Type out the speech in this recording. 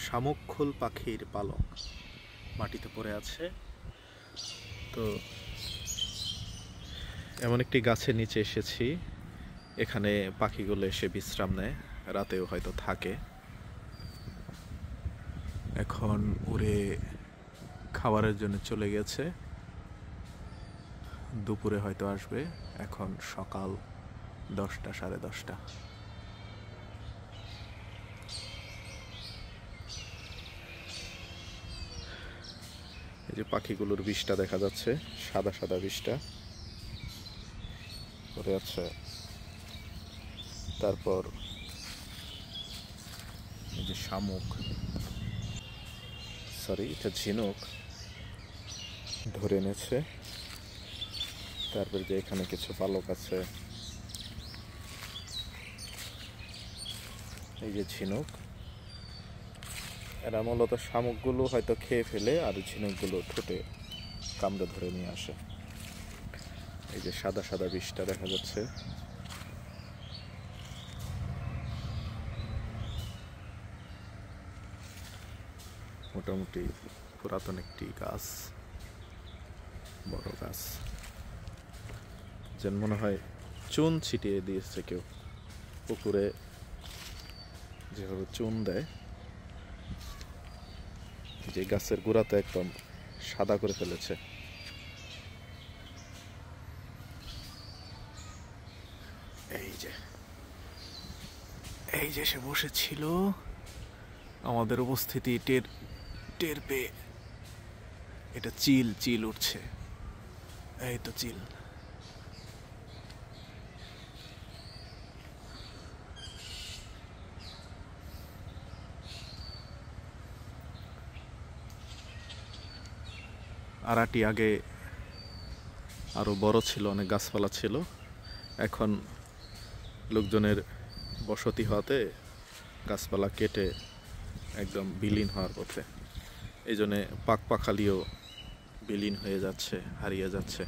শামুকখোল পাখির পালক মাটিতে পড়ে আছে। তো এমন একটি গাছের নিচে এসেছি, এখানে পাখিগুলো এসে বিশ্রাম নেয়, রাতেও হয়তো থাকে। এখন উড়ে খাবারের জন্য চলে গেছে, দুপুরে হয়তো আসবে। এখন সকাল 10টা, 10:30। এই যে পাখিগুলোর বিষটা দেখা যাচ্ছে, সাদা সাদা বিষটা পড়ে আছে। তারপর এই যে শামুক, এটা ঝিনুক ধরে এনেছে। তারপর যে এখানে কিছু পালক আছে, এই যে ঝিনুক। এরা মূলত শামুকগুলো হয়তো খেয়ে ফেলে আর ঝিনুকগুলো ঠোঁটে কামড়ে ধরে নিয়ে আসে। এই যে সাদা সাদা বিষটা দেখা যাচ্ছে। মোটামুটি পুরাতন একটি গাছ, বড় গাছ, যেন মনে হয় চুন ছিটিয়ে দিয়েছে কেউ। পুকুরে যেভাবে চুন দেয়, যে গাছের গোড়াতে একদম সাদা করে ফেলেছে। এই যে সে বসেছিল, আমাদের উপস্থিতি টের পেয়ে এটা চিল উঠছে। এই তো চিল। আরাটি আগে আরো বড় ছিল, অনেক গাছপালা ছিল। এখন লোকজনের বসতি হওয়াতে গাছপালা কেটে একদম বিলীন হওয়ার পথে। এই জন্যে পাখপাখালিও বিলীন হয়ে যাচ্ছে, হারিয়ে যাচ্ছে।